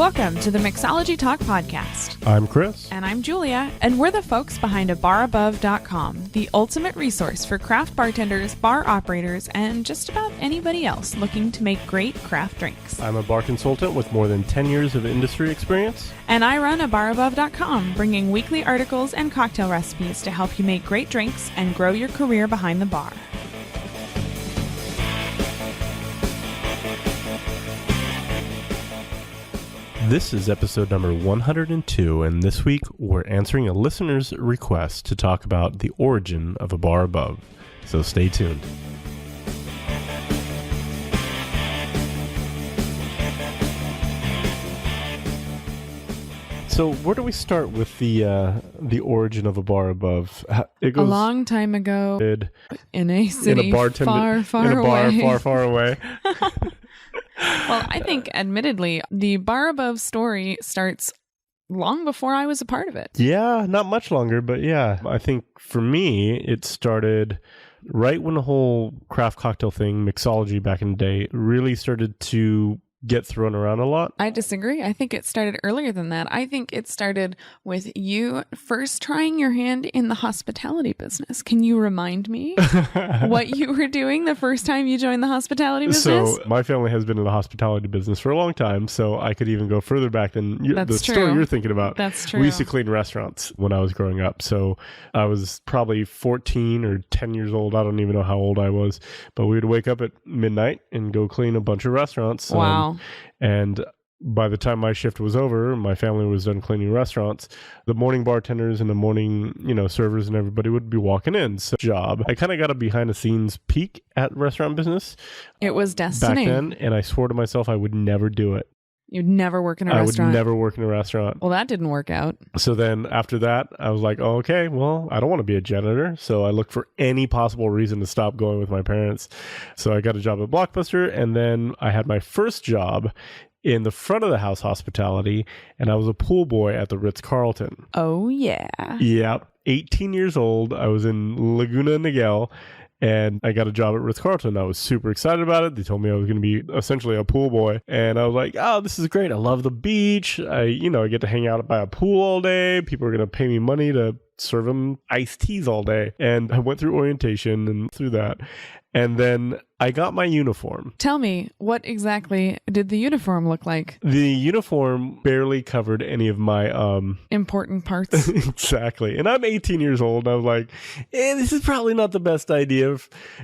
Welcome to the Mixology Talk podcast. I'm Chris. And I'm Julia, and we're the folks behind abarabove.com, the ultimate resource for craft bartenders, bar operators, and just about anybody else looking to make great craft drinks. I'm a bar consultant with more than 10 years of industry experience. And I run abarabove.com, bringing weekly articles and cocktail recipes to help you make great drinks and grow your career behind the bar. This is episode number 102, and this week we're answering a listener's request to talk about the origin of a bar above. So stay tuned. So where do we start with the origin of a bar above? It goes a long time ago in a city in a bartender, far in a bar away. far away. Well, I think, admittedly, the bar above story starts long before I was a part of it. Yeah, not much longer, but yeah. I think for me, it started right when the whole craft cocktail thing, Mixology back in the day, really started to get thrown around a lot. I disagree. I think it started earlier than that. I think it started with you first trying your hand in the hospitality business. Can you remind me what you were doing the first time you joined the hospitality business? So my family has been in the hospitality business for a long time, so I could even go further back than the story you're thinking about. That's true. We used to clean restaurants when I was growing up. So I was probably 14 or 10 years old. I don't even know how old I was, but we would wake up at midnight and go clean a bunch of restaurants. Wow. And by the time my shift was over, my family was done cleaning restaurants. The morning bartenders and the morning, servers and everybody would be walking in. So I kind of got a behind the scenes peek at restaurant business. It was destiny. Back then, and I swore to myself I would never do it. You'd never work in a restaurant? I would never work in a restaurant. Well, that didn't work out. So then after that, I was like, oh, okay, well, I don't want to be a janitor. So I looked for any possible reason to stop going with my parents. So I got a job at Blockbuster, and then I had my first job in the front of the house hospitality, and I was a pool boy at the Ritz-Carlton. Oh, yeah. Yep. 18 years old. I was in Laguna Niguel. And I got a job at Ritz-Carlton. I was super excited about it. They told me I was going to be essentially a pool boy. And I was like, oh, this is great. I love the beach. I get to hang out by a pool all day. People are going to pay me money to serve them iced teas all day. And I went through orientation and through that. And then I got my uniform. Tell me, what exactly did the uniform look like? The uniform barely covered any of my important parts. Exactly. And I'm 18 years old. And I was like, this is probably not the best idea.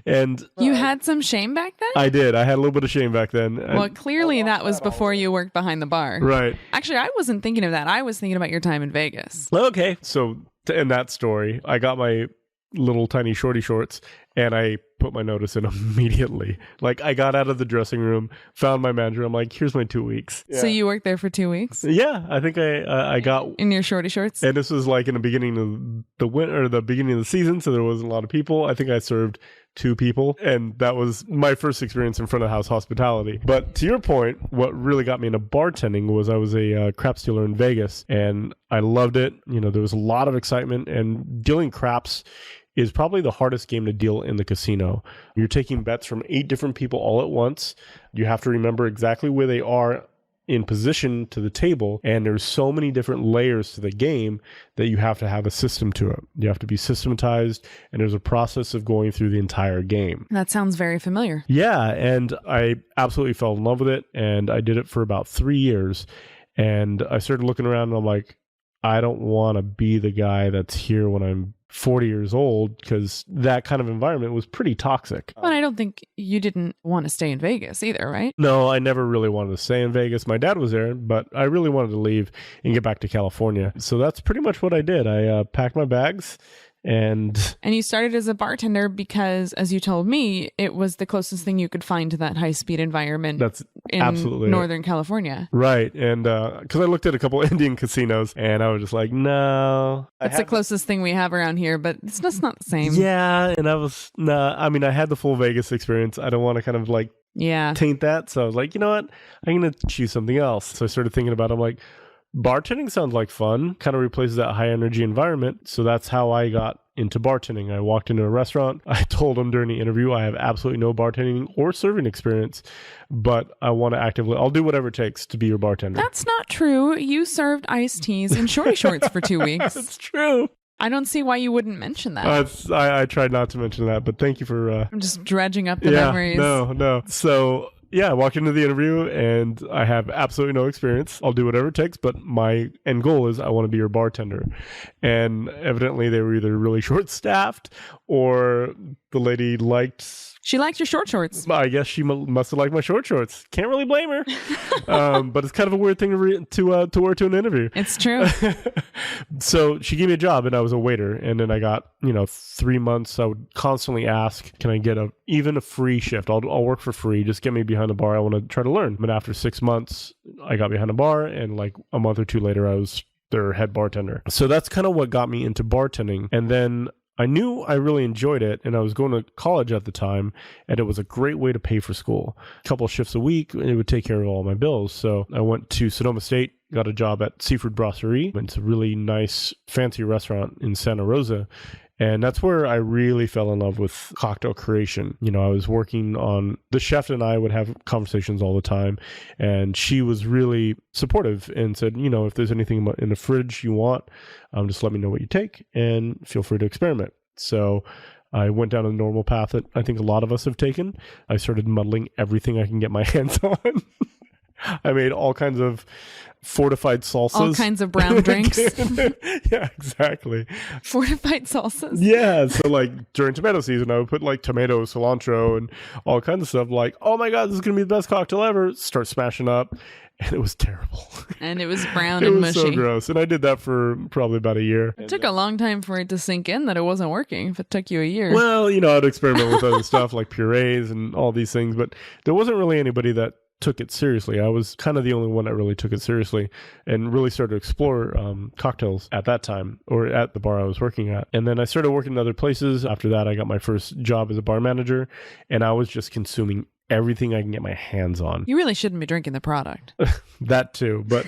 And you had some shame back then? I did. I had a little bit of shame back then. Well, clearly that was before you worked behind the bar. Right. Actually, I wasn't thinking of that. I was thinking about your time in Vegas. Okay. So to end that story, I got my little tiny shorty shorts and I put my notice in immediately. Like, I got out of the dressing room, found my manager. I'm like, here's my 2 weeks. Yeah. So you worked there for 2 weeks? Yeah, I think I got in your shorty shorts. And this was like in the beginning of the winter, or the beginning of the season, so there wasn't a lot of people. I think I served 2 people, and that was my first experience in front of house hospitality. But to your point, what really got me into bartending was I was a craps dealer in Vegas, and I loved it. There was a lot of excitement, and dealing craps is probably the hardest game to deal in the casino. You're taking bets from 8 different people all at once. You have to remember exactly where they are in position to the table, and there's so many different layers to the game that you have to have a system to it. You have to be systematized, and there's a process of going through the entire game. That sounds very familiar. Yeah, and I absolutely fell in love with it, and I did it for about 3 years, and I started looking around, and I'm like, I don't want to be the guy that's here when I'm 40 years old, because that kind of environment was pretty toxic. But I don't think you didn't want to stay in Vegas either, right? No, I never really wanted to stay in Vegas. My dad was there, but I really wanted to leave and get back to California. So that's pretty much what I did. I packed my bags. And you started as a bartender because, as you told me, it was the closest thing you could find to that high-speed environment. That's in absolutely Northern California. Right. And because I looked at a couple Indian casinos, and I was just like, no. It's the closest thing we have around here, but it's just not the same. Yeah. And I had the full Vegas experience. I don't want to kind of taint that. So I was like, you know what? I'm going to choose something else. So I started thinking about it. I'm like, bartending sounds like fun, kind of replaces that high energy environment. So that's how I got into bartending. I walked into a restaurant. I told them during the interview I have absolutely no bartending or serving experience, but I want to I'll do whatever it takes to be your bartender. That's not true. You served iced teas and shorty shorts for 2 weeks. That's true. I don't see why you wouldn't mention that. I tried not to mention that, but thank you for... I'm just dredging up the memories. No. So... yeah, I walked into the interview and I have absolutely no experience. I'll do whatever it takes, but my end goal is I want to be your bartender. And evidently they were either really short-staffed or the lady She liked your short shorts. I guess she must have liked my short shorts. Can't really blame her. But it's kind of a weird thing to wear to an interview. It's true. So she gave me a job and I was a waiter. And then I got, 3 months. I would constantly ask, can I get even a free shift? I'll work for free. Just get me behind the bar. I want to try to learn. But after 6 months, I got behind the bar. And like a month or two later, I was their head bartender. So that's kind of what got me into bartending. And then I knew I really enjoyed it, and I was going to college at the time, and it was a great way to pay for school. A couple of shifts a week, and it would take care of all my bills. So I went to Sonoma State, got a job at Seafood Brasserie. It's a really nice, fancy restaurant in Santa Rosa. And that's where I really fell in love with cocktail creation. I was working on, the chef and I would have conversations all the time, and she was really supportive and said, if there's anything in the fridge you want, just let me know what you take and feel free to experiment. So I went down a normal path that I think a lot of us have taken. I started muddling everything I can get my hands on. I made all kinds of fortified salsas. All kinds of brown drinks. Yeah, exactly. Fortified salsas? Yeah. So like during tomato season, I would put like tomato, cilantro, and all kinds of stuff. Like, oh my God, this is going to be the best cocktail ever. Start smashing up. And it was terrible. And it was brown and mushy. It was so gross. And I did that for probably about a year. It took a long time for it to sink in that it wasn't working if it took you a year. Well, I'd experiment with other stuff like purees and all these things. But there wasn't really anybody that took it seriously. I was kind of the only one that really took it seriously and really started to explore cocktails at that time, or at the bar I was working at. And then I started working in other places. After that, I got my first job as a bar manager, and I was just consuming everything I can get my hands on. You really shouldn't be drinking the product. That too, but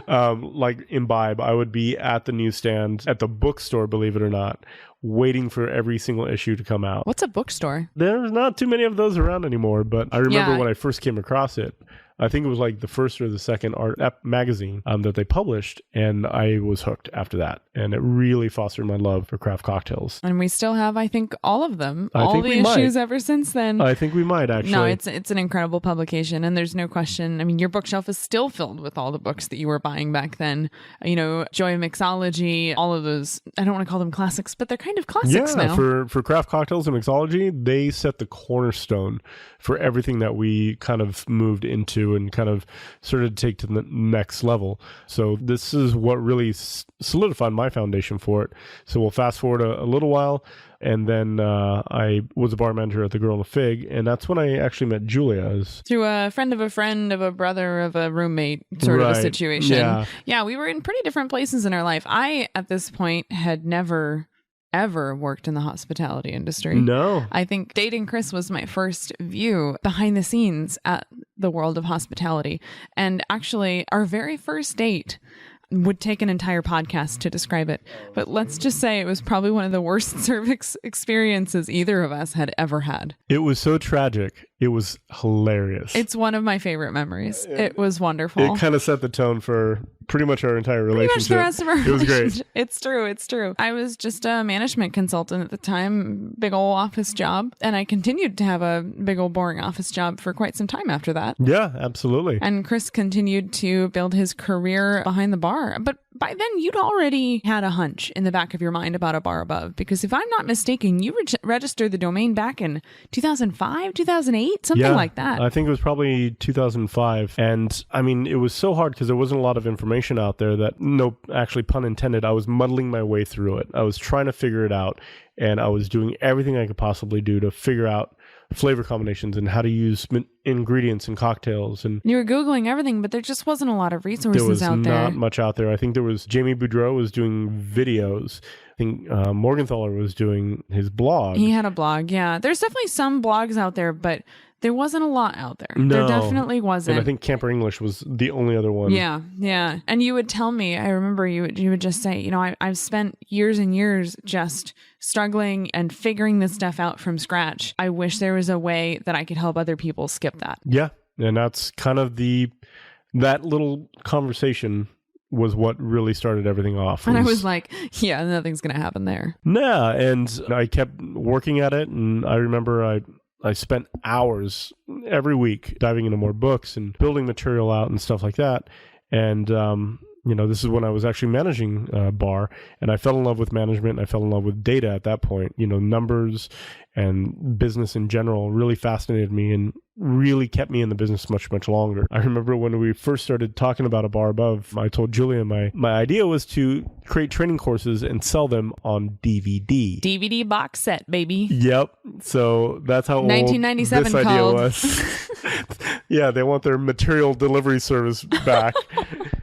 like Imbibe, I would be at the newsstand at the bookstore, believe it or not, waiting for every single issue to come out. What's a bookstore? There's not too many of those around anymore, but I remember when I first came across it, I think it was like the first or the second art magazine that they published, and I was hooked after that. And it really fostered my love for craft cocktails. And we still have, I think, all of them. All the issues ever since then. I think we might, actually. No, it's an incredible publication, and there's no question. I mean, your bookshelf is still filled with all the books that you were buying back then. Joy Mixology, all of those. I don't want to call them classics, but they're kind of classics now. For craft cocktails and mixology, they set the cornerstone for everything that we kind of moved into and kind of started to take to the next level. So this is what really solidified my foundation for it. So we'll fast forward a little while, and then I was a bar manager at the Girl in the Fig, and that's when I actually met Julia. Through a friend of a brother of a roommate sort of a situation. Yeah, we were in pretty different places in our life. I, at this point, had never ever worked in the hospitality industry. No. I think dating Chris was my first view behind the scenes at the world of hospitality. And actually, our very first date would take an entire podcast to describe it. But let's just say it was probably one of the worst service experiences either of us had ever had. It was so tragic. It was hilarious. It's one of my favorite memories. It was wonderful. It kind of set the tone for pretty much our entire relationship. Pretty much the rest of our relationship. It was great. It's true. I was just a management consultant at the time, big old office job. And I continued to have a big old boring office job for quite some time after that. Yeah, absolutely. And Chris continued to build his career behind the bar. But by then, you'd already had a hunch in the back of your mind about a bar above. Because if I'm not mistaken, you registered the domain back in 2005, 2008, something like that. I think it was probably 2005. And I mean, it was so hard because there wasn't a lot of information out there that, no, actually, pun intended, I was muddling my way through it. I was trying to figure it out. And I was doing everything I could possibly do to figure out flavor combinations and how to use ingredients in cocktails. And you were Googling everything, but there just wasn't a lot of resources out there. There was not much out there. I think there was Jamie Boudreau was doing videos. I think Morgenthaler was doing his blog. He had a blog, yeah. There's definitely some blogs out there, but There wasn't a lot out there. No. There definitely wasn't. And I think Camper English was the only other one. Yeah, yeah. And you would tell me, I remember you would just say, you know, I've spent years and years just struggling and figuring this stuff out from scratch. I wish there was a way that I could help other people skip that. Yeah. And that's kind of that little conversation was what really started everything off. And I was like, yeah, nothing's going to happen there. Nah. And I kept working at it. And I remember I spent hours every week diving into more books and building material out and stuff like that. And, you know, this is when I was actually managing a bar, and I fell in love with management. And I fell in love with data at that point. You know, numbers and business in general really fascinated me and really kept me in the business much, much longer. I remember when we first started talking about a bar above, I told Julia my idea was to create training courses and sell them on DVD. DVD box set, baby. Yep. So that's how 1997 old this idea called. was. Yeah, they want their material delivery service back.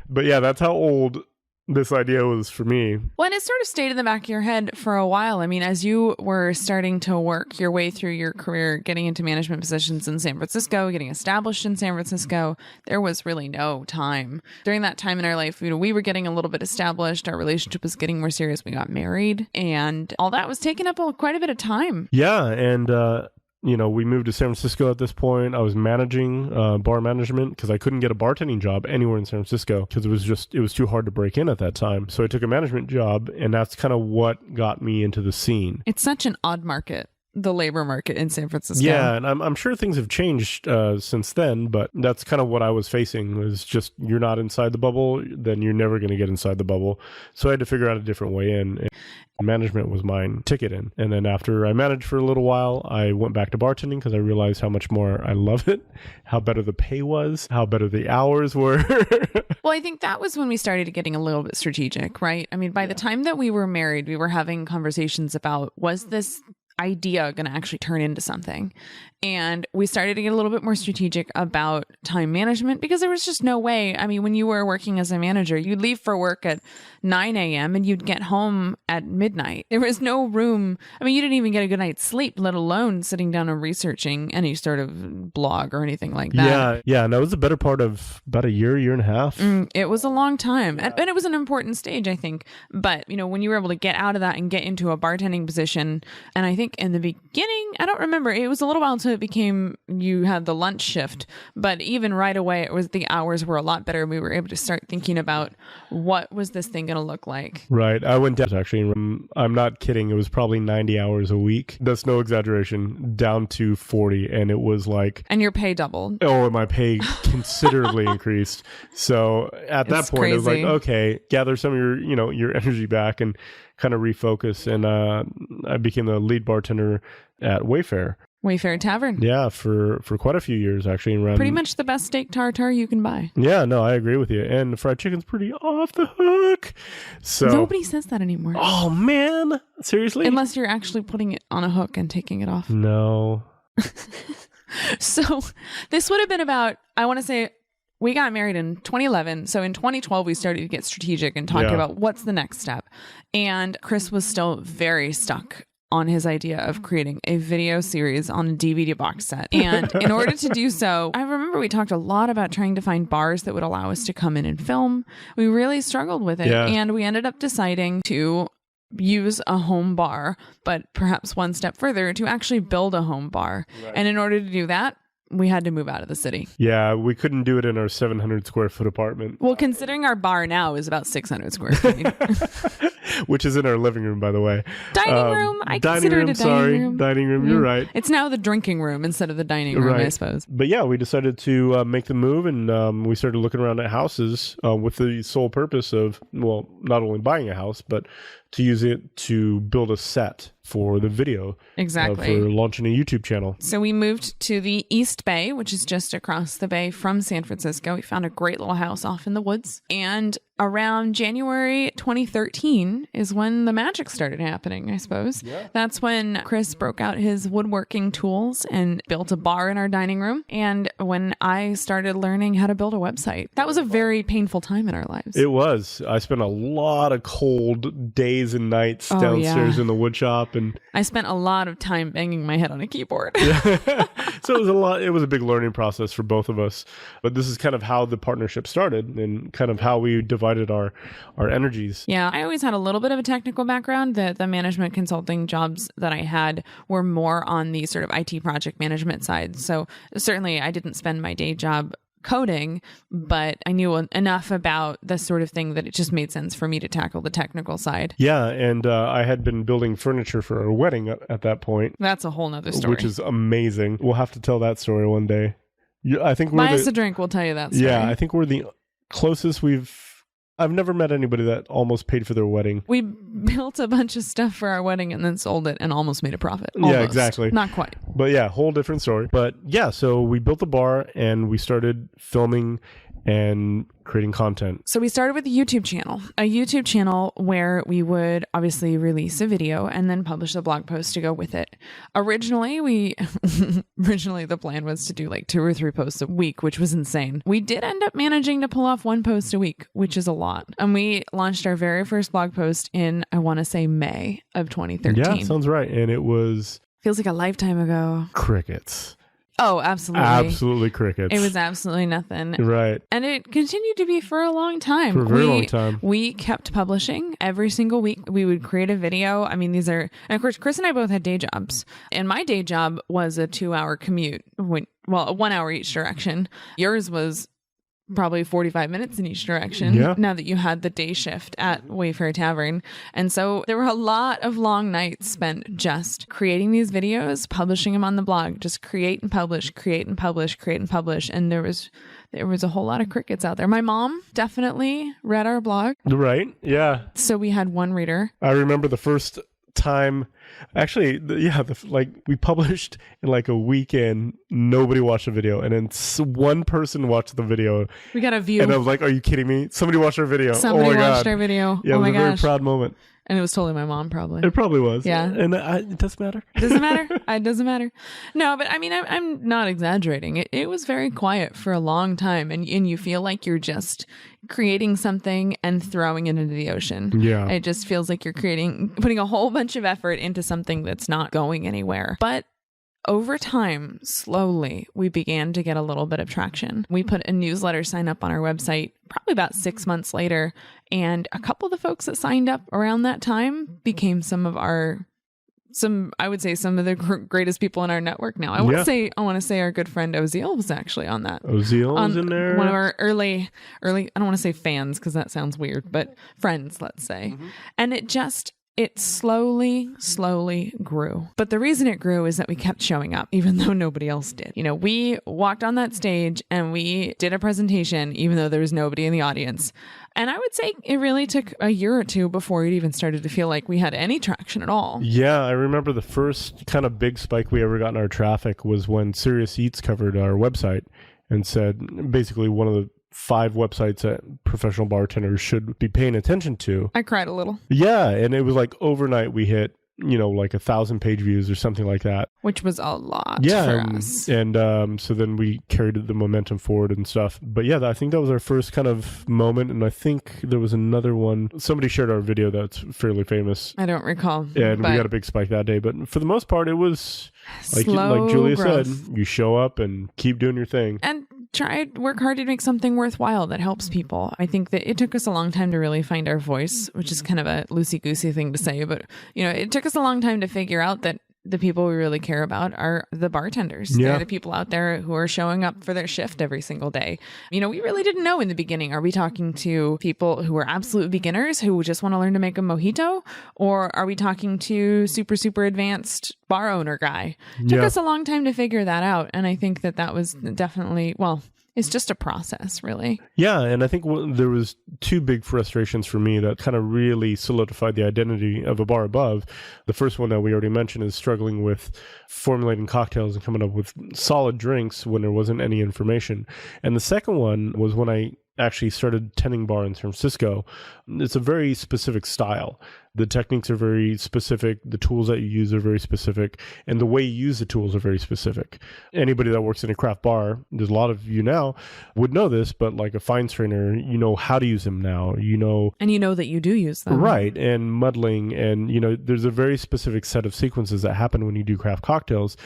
But yeah, that's how old this idea was for me. Well, and it sort of stayed in the back of your head for a while. I mean, as you were starting to work your way through your career, getting into management positions in San Francisco, getting established in San Francisco, there was really no time. During that time in our life, you know, we were getting a little bit established. Our relationship was getting more serious. We got married, and all that was taking up quite a bit of time. Yeah, and you know, we moved to San Francisco at this point. I was managing bar management because I couldn't get a bartending job anywhere in San Francisco because it was too hard to break in at that time. So I took a management job, and that's kind of what got me into the scene. It's such an odd market, the labor market in San Francisco. Yeah, and I'm sure things have changed since then, but that's kind of what I was facing, was just you're not inside the bubble, then you're never going to get inside the bubble. So I had to figure out a different way in. And management was my ticket in. And then after I managed for a little while, I went back to bartending because I realized how much more I love it, how better the pay was, how better the hours were. Well, I think that was when we started getting a little bit strategic, right? I mean, by the time that we were married, we were having conversations about, was this idea going to actually turn into something? And we started to get a little bit more strategic about time management because there was just no way. I mean, when you were working as a manager, you'd leave for work at 9 a.m. and you'd get home at midnight. There was no room. I mean, you didn't even get a good night's sleep, let alone sitting down and researching any sort of blog or anything like that. Yeah. And that was the better part of about a year and a half. It was a long time. And it was an important stage, I think. But, you know, when you were able to get out of that and get into a bartending position, and I think in the beginning, I don't remember, it was a little while until it became, you had the lunch shift, but even right away, it was, the hours were a lot better. We were able to start thinking about what was this thing going to look like. Right. I went down, actually, I'm not kidding, it was probably 90 hours a week. That's no exaggeration, down to 40. And it was like... And your pay doubled. Oh, my pay considerably increased. So at that point, crazy. It was like, okay, gather some of your energy back and kind of refocus. And I became the lead bartender at Wayfair Tavern. Yeah, for quite a few years, actually. Pretty much the best steak tartare you can buy. Yeah, no, I agree with you. And the fried chicken's pretty off the hook. So nobody says that anymore. Oh, man. Seriously? Unless you're actually putting it on a hook and taking it off. No. So this would have been about, I want to say, we got married in 2011. So in 2012, we started to get strategic and talking about what's the next step. And Chris was still very stuck on his idea of creating a video series on a DVD box set. And in order to do so, I remember we talked a lot about trying to find bars that would allow us to come in and film. We really struggled with it. Yeah. And we ended up deciding to use a home bar, but perhaps one step further, to actually build a home bar. Right. And in order to do that, we had to move out of the city. Yeah, we couldn't do it in our 700 square foot apartment. Well, considering our bar now is about 600 square feet. Which is in our living room, by the way. Dining room. I consider it a dining room. Dining room, you're right. It's now the drinking room instead of the dining room, right. I suppose. But yeah, we decided to make the move, and we started looking around at houses with the sole purpose of, well, not only buying a house, but to use it to build a set for the video. Exactly. For launching a YouTube channel. So we moved to the East Bay, which is just across the bay from San Francisco. We found a great little house off in the woods. And around January 2013 is when the magic started happening, I suppose. Yeah. That's when Chris broke out his woodworking tools and built a bar in our dining room. And when I started learning how to build a website, that was a very painful time in our lives. It was. I spent a lot of cold days and nights downstairs in the wood shop. And I spent a lot of time banging my head on a keyboard. So it was a lot. It was a big learning process for both of us. But this is kind of how the partnership started and kind of how we divided our energies. Yeah, I always had a little bit of a technical background. The management consulting jobs that I had were more on the sort of IT project management side. So certainly I didn't spend my day job coding, but I knew enough about this sort of thing that it just made sense for me to tackle the technical side. Yeah, and I had been building furniture for a wedding at that point. That's a whole nother story. Which is amazing. We'll have to tell that story one day. I think buy us a drink, we'll tell you that story. Yeah, I think we're the closest I've never met anybody that almost paid for their wedding. We built a bunch of stuff for our wedding and then sold it and almost made a profit. Almost. Yeah, exactly. Not quite. But yeah, whole different story. But yeah, so we built the bar and we started filming and creating content. So we started with a YouTube channel where we would obviously release a video and then publish a blog post to go with it. Originally, the plan was to do like 2 or 3 posts a week, which was insane. We did end up managing to pull off 1 post a week, which is a lot. And we launched our very first blog post in, I want to say, May of 2013. Yeah, sounds right. And it was... Feels like a lifetime ago. Crickets. Oh, absolutely. Absolutely crickets. It was absolutely nothing. Right. And it continued to be for a long time. For a very long time. We kept publishing every single week. We would create a video. I mean, and of course, Chris and I both had day jobs. And my day job was a 2-hour commute. Well, 1 hour each direction. Yours was probably 45 minutes in each direction. Yeah. Now that you had the day shift at Wayfair Tavern. And so there were a lot of long nights spent just creating these videos, publishing them on the blog, just create and publish, create and publish, create and publish. And there was a whole lot of crickets out there. My mom definitely read our blog. Right. Yeah. So we had 1 reader. I remember the first time, actually, we published in like a weekend, nobody watched the video, and then one person watched the video. We got a view. And I was like, are you kidding me? Somebody watched our video. Somebody watched our video. Yeah, oh my it was a gosh. very proud moment. And it was totally my mom, probably. It probably was. Yeah. And it doesn't matter. Doesn't matter. It doesn't matter. No, but I mean, I'm not exaggerating. It was very quiet for a long time. And you feel like you're just creating something and throwing it into the ocean. Yeah. It just feels like you're putting a whole bunch of effort into something that's not going anywhere. But over time, slowly, we began to get a little bit of traction. We put a newsletter sign up on our website probably about 6 months later. And a couple of the folks that signed up around that time became some of the greatest people in our network now. I want to say our good friend Oziel was actually on that. Oziel was in there. One of our early, I don't want to say fans because that sounds weird, but friends, let's say. Mm-hmm. And it slowly grew. But the reason it grew is that we kept showing up, even though nobody else did. We walked on that stage and we did a presentation, even though there was nobody in the audience. And I would say it really took a year or 2 before it even started to feel like we had any traction at all. Yeah, I remember the first kind of big spike we ever got in our traffic was when Serious Eats covered our website and said basically one of the 5 websites that professional bartenders should be paying attention to. I cried a little. Yeah, and it was like overnight we hit, like 1,000 page views or something like that. Which was a lot for us. And so then we carried the momentum forward and stuff. But yeah, I think that was our first kind of moment. And I think there was another one. Somebody shared our video that's fairly famous. I don't recall. And we got a big spike that day. But for the most part, it was like slow Julia growth. said, you show up and keep doing your thing. And work hard to make something worthwhile that helps people. I think that it took us a long time to really find our voice, which is kind of a loosey-goosey thing to say, but it took us a long time to figure out that the people we really care about are the bartenders. Yeah. They're the people out there who are showing up for their shift every single day. We really didn't know in the beginning. Are we talking to people who are absolute beginners who just want to learn to make a mojito? Or are we talking to super advanced bar owner guy? It took us a long time to figure that out. And I think that was definitely, it's just a process, really. Yeah, and I think there was 2 big frustrations for me that kind of really solidified the identity of A Bar Above. The first one that we already mentioned is struggling with formulating cocktails and coming up with solid drinks when there wasn't any information. And the second one was when I actually started tending bar in San Francisco. It's a very specific style. The techniques are very specific. The tools that you use are very specific. And the way you use the tools are very specific. Anybody that works in a craft bar, there's a lot of you now, would know this, but like a fine strainer, you know how to use them now. And you know that you do use them. Right. And muddling. And, there's a very specific set of sequences that happen when you do craft cocktails.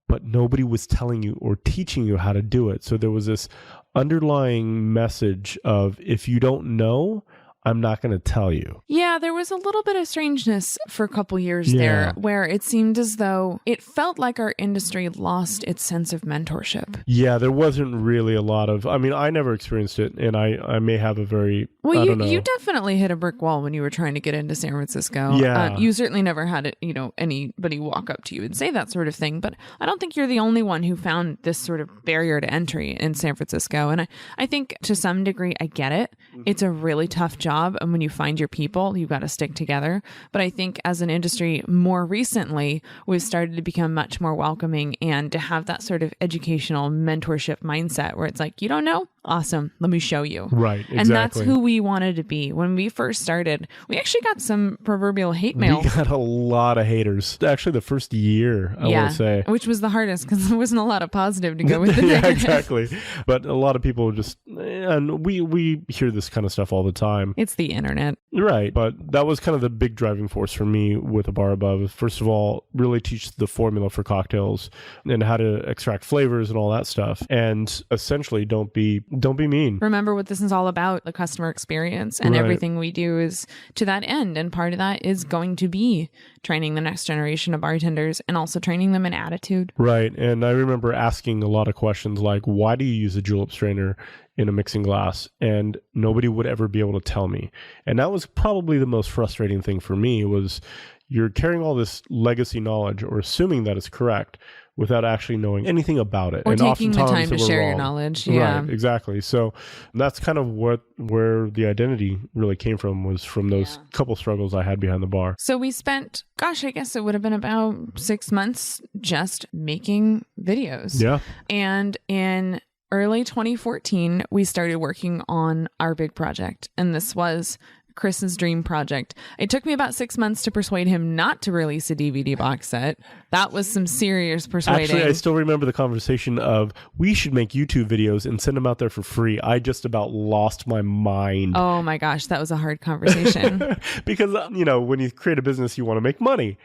but nobody was telling you or teaching you how to do it. So there was this underlying message of, if you don't know, I'm not going to tell you. Yeah, there was a little bit of strangeness for a couple years Yeah. there where it seemed as though it felt like our industry lost its sense of mentorship. Yeah, there wasn't really a lot of, I mean, I never experienced it, and I may have a very, Well, I don't know. you definitely hit a brick wall when you were trying to get into San Francisco. Yeah. You certainly never had it, anybody walk up to you and say that sort of thing. But I don't think you're the only one who found this sort of barrier to entry in San Francisco. And I think to some degree, I get it. It's a really tough job. And when you find your people, you've got to stick together. But I think as an industry, more recently, we've started to become much more welcoming and to have that sort of educational mentorship mindset where it's like, you don't know? Awesome. Let me show you. Right, exactly. And that's who we wanted to be. When we first started, we actually got some proverbial hate mail. We got a lot of haters. Actually, the first year, I want to say. Which was the hardest because there wasn't a lot of positive to go with the Yeah, negative. exactly. But a lot of people just, and we hear this kind of stuff all the time. It's the internet. Right. But that was kind of the big driving force for me with A Bar Above. First of all, really teach the formula for cocktails and how to extract flavors and all that stuff. And essentially, don't be mean. Remember what this is all about, the customer experience, and Right. everything we do is to that end. And part of that is going to be training the next generation of bartenders and also training them in attitude. Right. And I remember asking a lot of questions like, why do you use a julep strainer in a mixing glass? And nobody would ever be able to tell me. And that was probably the most frustrating thing for me, was you're carrying all this legacy knowledge or assuming that it's correct without actually knowing anything about it. Or and taking the oftentimes time to we're share your wrong. knowledge. Yeah. Right, exactly. So that's kind of where the identity really came from, was from those couple struggles I had behind the bar. So we spent, I guess it would have been about 6 months just making videos. Yeah. And in early 2014, we started working on our big project. And this was Chris's dream project. It took me about 6 months to persuade him not to release a DVD box set. That was some serious persuading. Actually, I still remember the conversation of, we should make YouTube videos and send them out there for free. I just about lost my mind. Oh my gosh, that was a hard conversation. Because, when you create a business, you want to make money.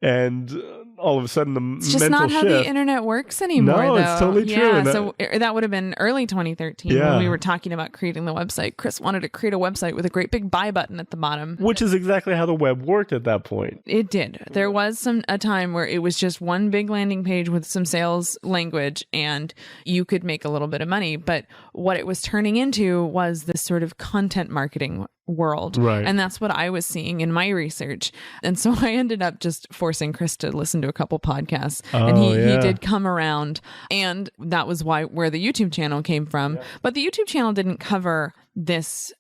And all of a sudden, the It's just mental not how shift. the internet works anymore. No, though. it's totally true. Yeah, And so that would have been early 2013 Yeah. when we were talking about creating the website. Chris wanted to create a website with a great big buy button at the bottom. Which is exactly how the web worked at that point. It did. There was a time where it was just one big landing page with some sales language and you could make a little bit of money. But what it was turning into was this sort of content marketing world. Right. And that's what I was seeing in my research. And so I ended up just forcing Chris to listen to a couple podcasts. And he did come around. And that was where the YouTube channel came from. Yeah. But the YouTube channel didn't cover this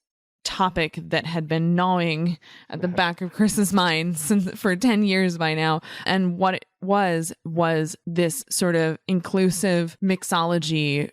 topic that had been gnawing at the back of Chris's mind for 10 years by now. And what it was this sort of inclusive mixology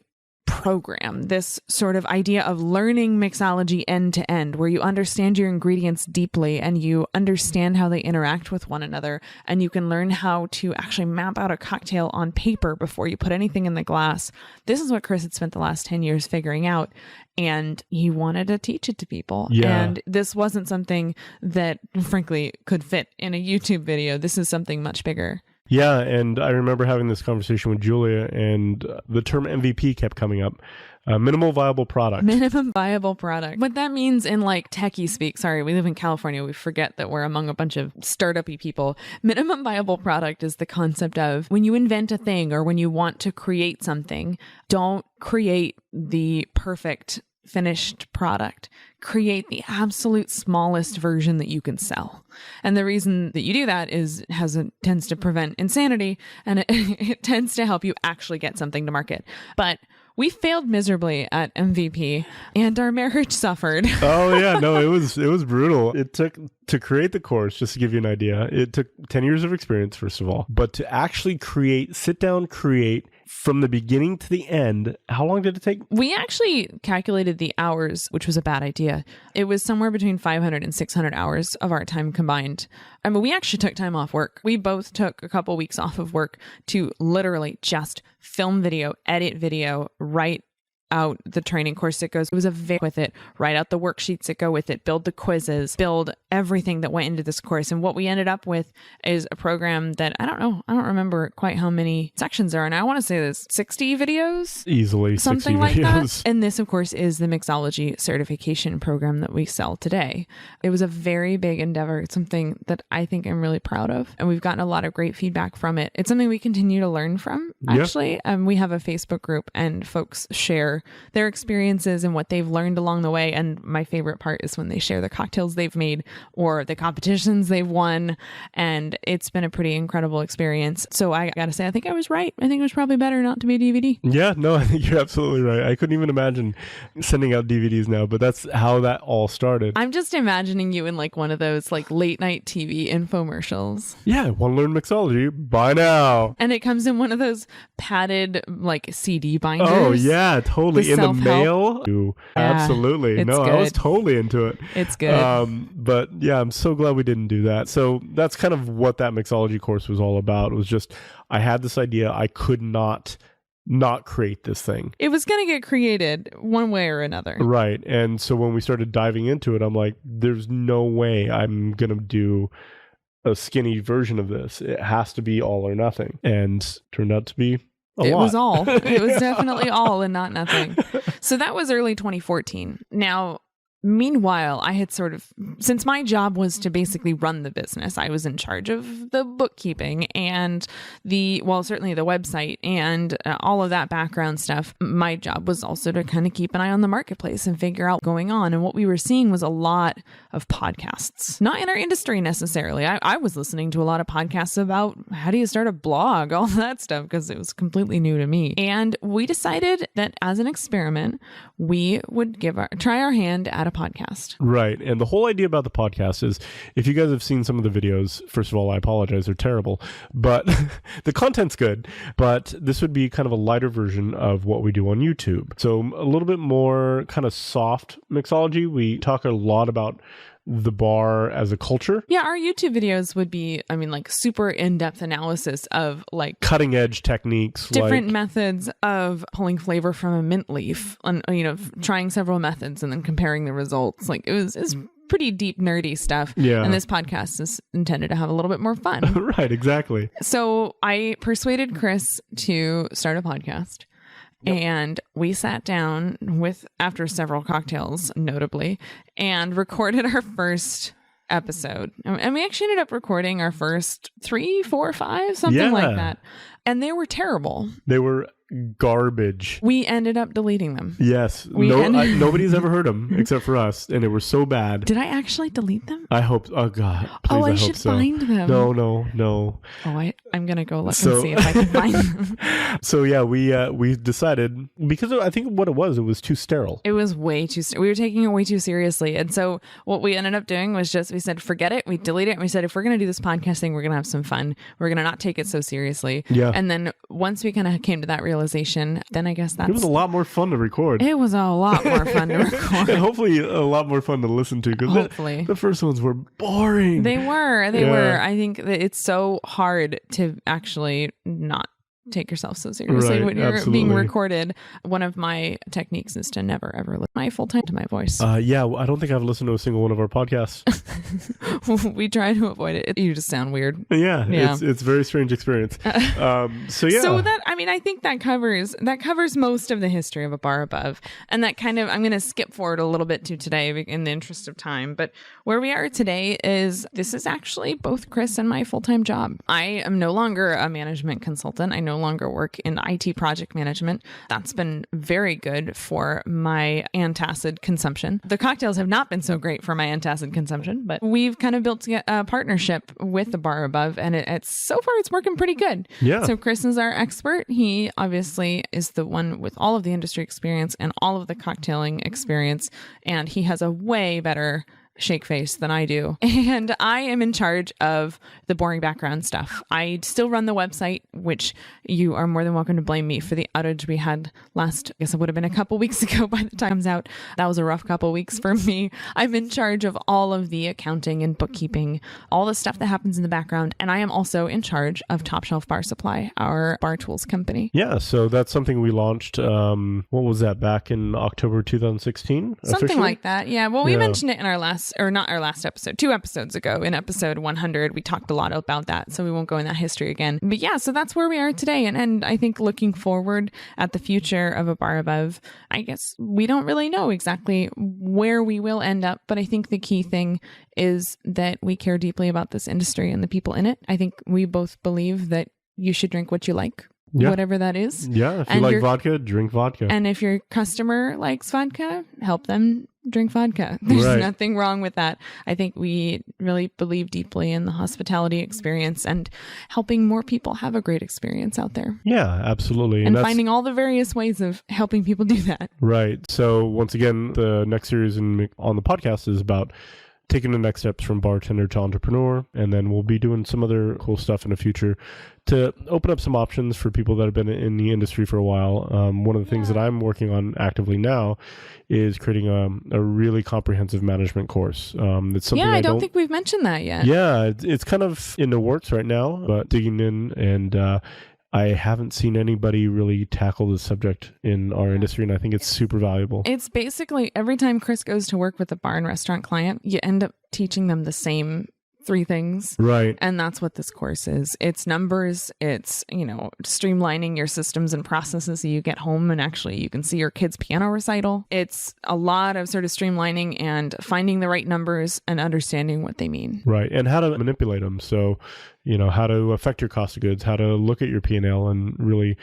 program, this sort of idea of learning mixology end to end, where you understand your ingredients deeply and you understand how they interact with one another, and you can learn how to actually map out a cocktail on paper before you put anything in the glass. This is what Chris had spent the last 10 years figuring out, and he wanted to teach it to people. Yeah. And this wasn't something that, frankly, could fit in a YouTube video. This is something much bigger. Yeah, and I remember having this conversation with Julia, and the term MVP kept coming up. Minimal viable product. Minimum viable product. What that means in like techie speak, sorry, we live in California. We forget that we're among a bunch of startup-y people. Minimum viable product is the concept of when you invent a thing or when you want to create something, don't create the perfect finished product. Create the absolute smallest version that you can sell. And the reason that you do that is tends to prevent insanity, and it tends to help you actually get something to market. But we failed miserably at MVP and our marriage suffered. Oh yeah, no, it was brutal. It took, to create the course, just to give you an idea, it took 10 years of experience, first of all, but to actually sit down, create from the beginning to the end, how long did it take? We actually calculated the hours, which was a bad idea. It was somewhere between 500 and 600 hours of our time combined. I mean, we actually took time off work. We both took a couple weeks off of work to literally just film video, edit video, write out the training course that goes. It was a with it, write out the worksheets that go with it, build the quizzes, build everything that went into this course. And what we ended up with is a program that I don't remember quite how many sections there are. And I want to say there's 60 videos. Easily something 60 like videos. that. And this, of course, is the Mixology certification program that we sell today. It was a very big endeavor. It's something that I think I'm really proud of. And we've gotten a lot of great feedback from it. It's something we continue to learn from, actually. We have a Facebook group and folks share their experiences and what they've learned along the way. And my favorite part is when they share the cocktails they've made or the competitions they've won. And it's been a pretty incredible experience. So I got to say, I think I was right. I think it was probably better not to be a DVD. Yeah, no, I think you're absolutely right. I couldn't even imagine sending out DVDs now, but that's how that all started. I'm just imagining you in like one of those like late night TV infomercials. Yeah, want to learn mixology? Buy now. And it comes in one of those padded like CD binders. Oh yeah, totally. In the mail. Yeah, absolutely. No, good. I was totally into it. It's good. But yeah, I'm so glad we didn't do that. So that's kind of what that mixology course was all about. It was just, I had this idea. I could not create this thing. It was going to get created one way or another. Right. And so when we started diving into it, I'm like, there's no way I'm going to do a skinny version of this. It has to be all or nothing. And turned out to be a lot. It was all. It was definitely all and not nothing. So that was early 2014. Now, meanwhile, I had since my job was to basically run the business, I was in charge of the bookkeeping and certainly the website and all of that background stuff. My job was also to kind of keep an eye on the marketplace and figure out what's going on. And what we were seeing was a lot of podcasts, not in our industry necessarily. I was listening to a lot of podcasts about how do you start a blog, all that stuff, because it was completely new to me. And we decided that as an experiment, we would try our hand at a podcast. Right. And the whole idea about the podcast is, if you guys have seen some of the videos, first of all, I apologize, they're terrible, but the content's good. But this would be kind of a lighter version of what we do on YouTube. So a little bit more kind of soft mixology. We talk a lot about the bar as a culture. Yeah, our YouTube videos would be, like super in-depth analysis of like cutting edge techniques, different methods of pulling flavor from a mint leaf, and trying several methods and then comparing the results. Like it's pretty deep, nerdy stuff. Yeah. And this podcast is intended to have a little bit more fun. Right, exactly. So I persuaded Chris to start a podcast. Yep. And we sat down after several cocktails, notably, and recorded our first episode. And we actually ended up recording our first 3, 4, 5, something like that. And they were terrible. They were garbage. We ended up deleting them. Yes. Nobody's ever heard them except for us, and they were so bad. Did I actually delete them? I hope. Oh God. Please, I should find them. No. Oh, I'm gonna go look and see if I can find them. So yeah, we decided, because I think what it was too sterile. It was way too. We were taking it way too seriously, and so what we ended up doing was we said forget it. We deleted it. And we said if we're gonna do this podcast thing, we're gonna have some fun. We're gonna not take it so seriously. Yeah. And then once we kind of came to that realization, then I guess it was a lot more fun to record. It was a lot more fun to record. And hopefully a lot more fun to listen to, because the first ones were boring. They were. I think that it's so hard to actually not take yourself so seriously when you're being recorded. One of my techniques is to never ever listen my full time to my voice. Yeah, I don't think I've listened to a single one of our podcasts. We try to avoid it. You just sound weird. Yeah. It's a very strange experience. So that, I think that covers most of the history of A Bar Above, and that kind of, I'm going to skip forward a little bit to today in the interest of time. But where we are today this is actually both Chris and my full-time job. I am no longer a management consultant. I no longer work in IT project management. That's been very good for my antacid consumption. The cocktails have not been so great for my antacid consumption, but we've kind of built a partnership with The Bar Above, and so far it's working pretty good. Yeah. So Chris is our expert. He obviously is the one with all of the industry experience and all of the cocktailing experience, and he has a way better shake face than I do. And I am in charge of the boring background stuff. I still run the website, which you are more than welcome to blame me for the outage we had last, I guess it would have been a couple weeks ago by the time it comes out. That was a rough couple weeks for me. I'm in charge of all of the accounting and bookkeeping, all the stuff that happens in the background. And I am also in charge of Top Shelf Bar Supply, our bar tools company. Yeah, so that's something we launched, what was that, back in October 2016? Something like that. Yeah. Well, we mentioned it in our last, or not our last episode, 2 episodes ago. In episode 100, we talked a lot about that, so we won't go in that history again. But yeah, so that's where we are today. And I think looking forward at the future of A Bar Above, I guess we don't really know exactly where we will end up, but I think the key thing is that we care deeply about this industry and the people in it. I think we both believe that you should drink what you like. Yeah. Whatever that is. Yeah, if you like vodka, drink vodka. And if your customer likes vodka, help them drink vodka. There's nothing wrong with that. I think we really believe deeply in the hospitality experience and helping more people have a great experience out there. Yeah, absolutely. And finding all the various ways of helping people do that. Right. So once again, the next series on the podcast is about taking the next steps from bartender to entrepreneur. And then we'll be doing some other cool stuff in the future to open up some options for people that have been in the industry for a while. One of the things that I'm working on actively now is creating a really comprehensive management course. It's something I don't think we've mentioned that yet. Yeah, it's kind of in the works right now, but digging in, and I haven't seen anybody really tackle this subject in our industry, and I think it's super valuable. It's basically every time Chris goes to work with a bar and restaurant client, you end up teaching them the same 3 things. Right. And that's what this course is. It's numbers. It's, streamlining your systems and processes so you get home and actually you can see your kid's piano recital. It's a lot of sort of streamlining and finding the right numbers and understanding what they mean. Right. And how to manipulate them. So, how to affect your cost of goods, how to look at your P&L and really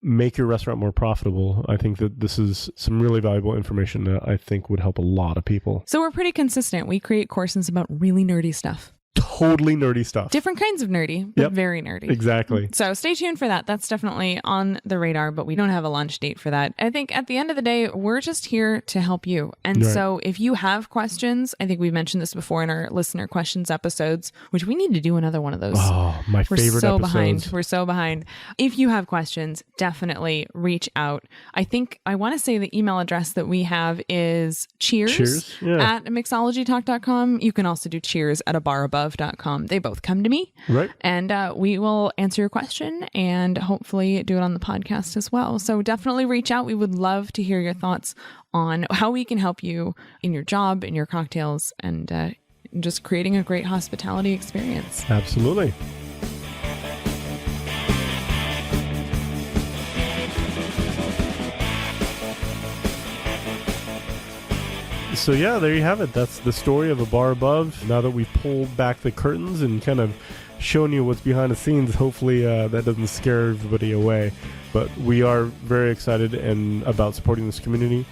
make your restaurant more profitable. I think that this is some really valuable information that I think would help a lot of people. So we're pretty consistent. We create courses about really nerdy stuff. Totally nerdy stuff. Different kinds of nerdy, but very nerdy. Exactly. So stay tuned for that. That's definitely on the radar, but we don't have a launch date for that. I think at the end of the day, we're just here to help you. And so if you have questions, I think we mentioned this before in our listener questions episodes, which we need to do another one of those. Oh, my favorite episodes. We're so behind. If you have questions, definitely reach out. I think I want to say the email address that we have is cheers at mixologytalk.com. You can also do cheers at abarabove.com. They both come to me. Right. And we will answer your question and hopefully do it on the podcast as well. So definitely reach out. We would love to hear your thoughts on how we can help you in your job, in your cocktails, and just creating a great hospitality experience. Absolutely. So yeah, there you have it. That's the story of A Bar Above. Now that we've pulled back the curtains and kind of shown you what's behind the scenes, hopefully that doesn't scare everybody away. But we are very excited and about supporting this community,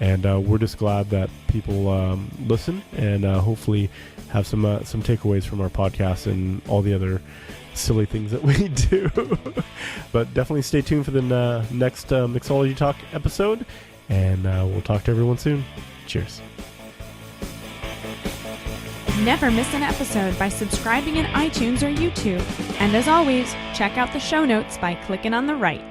and we're just glad that people listen and hopefully have some takeaways from our podcast and all the other silly things that we do. But definitely stay tuned for the next Mixology Talk episode, and we'll talk to everyone soon. Cheers. Never miss an episode by subscribing in iTunes or YouTube. And as always, check out the show notes by clicking on the right.